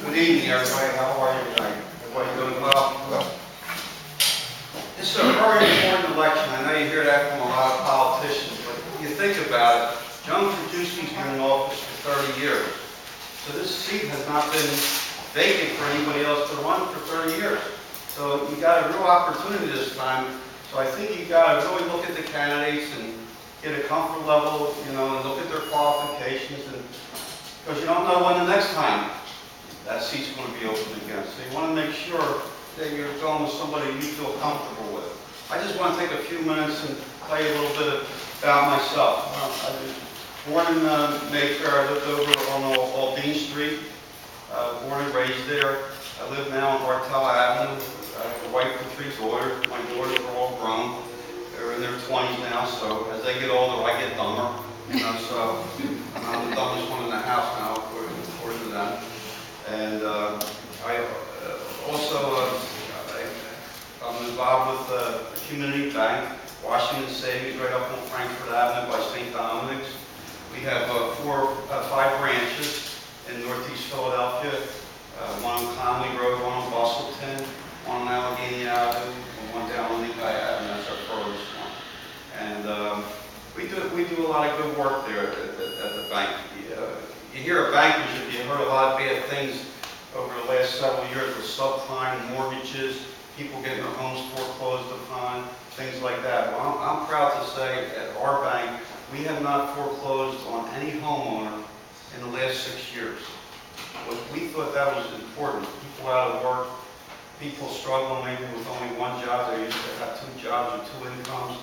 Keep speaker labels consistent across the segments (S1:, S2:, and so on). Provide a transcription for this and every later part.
S1: Good evening, everybody. How are you tonight? Everybody doing well? This is a very important election. I know you hear that from a lot of politicians, but if you think about it, Joan Krajewski's been in office for 30 years. So this seat has not been vacant for anybody else to run for 30 years. So you got a real opportunity this time. So I think you got to really look at the candidates and get a comfort level, and look at their qualifications, and because you don't know when the next time that seat's going to be open again. So you want to make sure that you're going with somebody you feel comfortable with. I just want to take a few minutes and tell you a little bit about myself. I was born in Mayfair. I lived over on Aldine Street, born and raised there. I live now on Bartel Avenue. I have a wife and 3 daughters. My daughters are all grown. They're in their 20s now, so as they get older, I get dumber. So I'm the dumbest one in the house now, according to them. And I also, I'm involved with a community bank, Washington Savings, right up on Frankfurt Avenue by St. Dominic's. We have 5 branches in Northeast Philadelphia, one on Conley Road, one on Bustleton, one on Allegheny Avenue, and one down on Lehigh Avenue. That's our furthest one. And we do a lot of good work there at the bank. You hear of bankers, you heard a lot of bad things over the last several years with subprime mortgages, people getting their homes foreclosed upon, things like that. Well, I'm proud to say at our bank, we have not foreclosed on any homeowner in the last 6 years. We thought that was important. People out of work, people struggling maybe with only one job, they used to have 2 jobs or 2 incomes.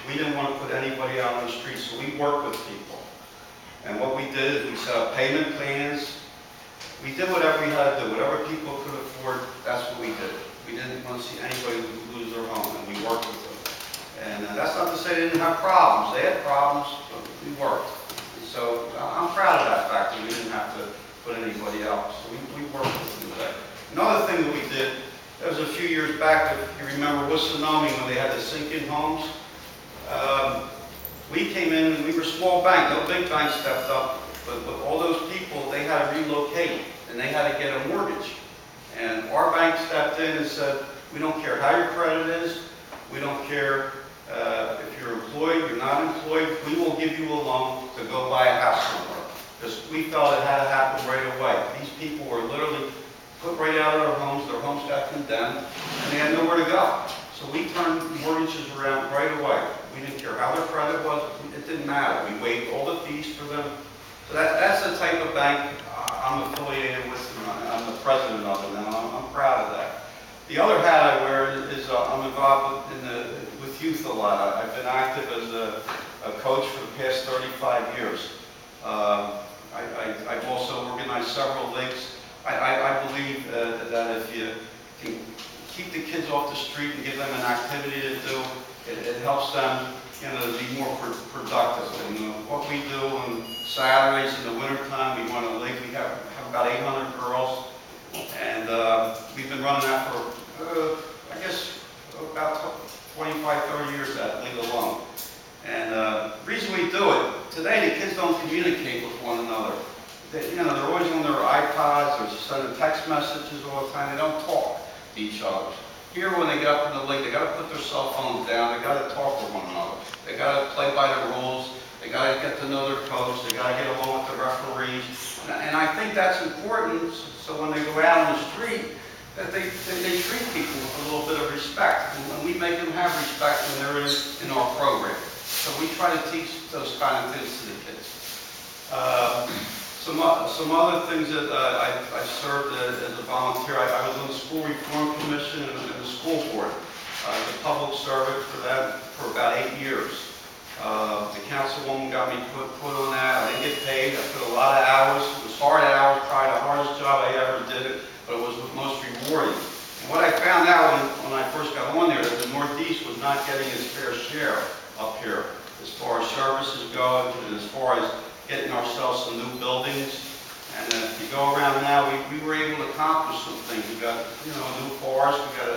S1: We didn't want to put anybody out on the street, so we worked with people. And what we did is we set up payment plans. We did whatever we had to do. Whatever people could afford, that's what we did. We didn't want to see anybody lose their home, and we worked with them. And that's not to say they didn't have problems. They had problems, but we worked. And so I'm proud of that fact that we didn't have to put anybody out. So we worked with them today. Another thing that we did, that was a few years back, if you remember Wissonoming when they had the sink-in homes. We came in and we were a small bank, no big bank stepped up, but all those people, they had to relocate and they had to get a mortgage. And our bank stepped in and said, we don't care how your credit is, we don't care if you're employed, you're not employed, we will give you a loan to go buy a house somewhere. Because we felt it had to happen right away. These people were literally put right out of their homes got condemned, and they had nowhere to go. So we turned mortgages around right away. We didn't care how their credit was, it didn't matter. We waived all the fees for them. So that's the type of bank I'm affiliated with, and I'm the president of it, and I'm proud of that. The other hat I wear is I'm involved with youth a lot. I've been active as a coach for the past 35 years. I've also organized several leagues. I believe that if you can keep the kids off the street and give them an activity to do, it helps them, to be more productive. And what we do on Saturdays in the wintertime, we run a league. We have about 800 girls, and we've been running that for, I guess, about 25, 30 years, that league alone. And the reason we do it, today the kids don't communicate with one another. They're always on their iPods, they're sending text messages all the time. They don't talk to each other. Here, when they get up in the league, they got to put their cell phones down. They got to talk to one another. They got to play by the rules. They got to get to know their coach. They got to get along with the referees. And I think that's important. So when they go out on the street, that they treat people with a little bit of respect. And we make them have respect when they're in our program. So we try to teach those kind of things to the kids. Some other things that I served as a volunteer. I was on the School Reform Commission and the school board. I was a public servant for that for about 8 years. The councilwoman got me put on that. I didn't get paid. I put a lot of hours. It was hard hours, probably the hardest job I ever did, but it was the most rewarding. And what I found out when I first got on there, that the Northeast was not getting its fair share up here, as far as services go, and as far as getting ourselves some new buildings. And if you go around now, we were able to accomplish some things. We got, new cars, we got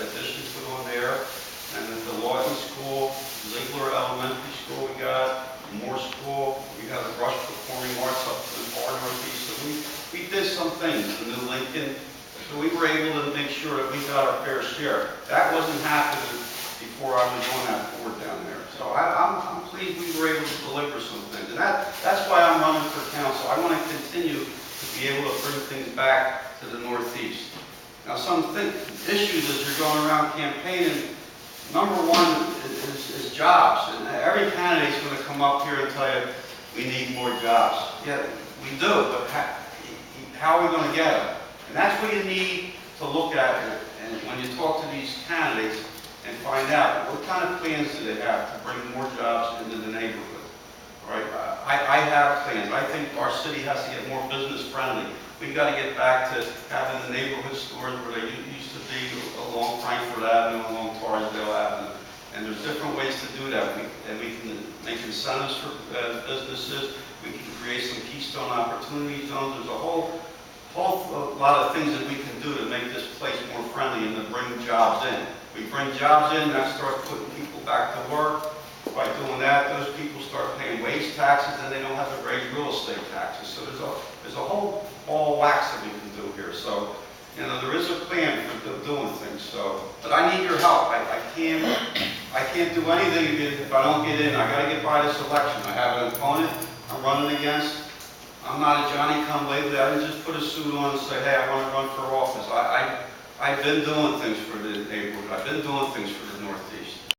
S1: additions put on there. And at the Lawton School, Ziegler Elementary School, we got Moore School, we got the Rush Performing Arts up in the far northeast. So we did some things, the new Lincoln. So we were able to make sure that we got our fair share. That wasn't happening before I was on that board down there. So I'm pleased we were able to deliver some things. And that's why I'm running for council. I want to continue to be able to bring things back to the Northeast. Now, some issues as you're going around campaigning, number one is jobs. And every candidate's going to come up here and tell you, we need more jobs. Yeah, we do, but how are we going to get them? And that's what you need to look at and when you talk to these candidates and find out what kind of plans do they have to bring more jobs into the neighborhood. Right? I have plans. I think our city has to get more business friendly. We've got to get back to having the neighborhood stores where they used to be along Frankfurt Avenue, along Torresdale Avenue. And there's different ways to do that. We can make incentives for businesses. We can create some keystone opportunity zones. There's a whole lot of things that we can do to make this place more friendly and to bring jobs in. We bring jobs in, that starts putting people back to work. By doing that, those people start paying wage taxes and they don't have to raise real estate taxes. So there's a whole ball of wax that we can do here. So, you know, there is a plan for doing things. So, but I need your help. I can't do anything if I don't get in. I got to get by this election. I have an opponent I'm running against. I'm not a Johnny-come-lately. I didn't just put a suit on and say, hey, I want to run for office. I've been doing things for the neighborhood. I've been doing things for the Northeast.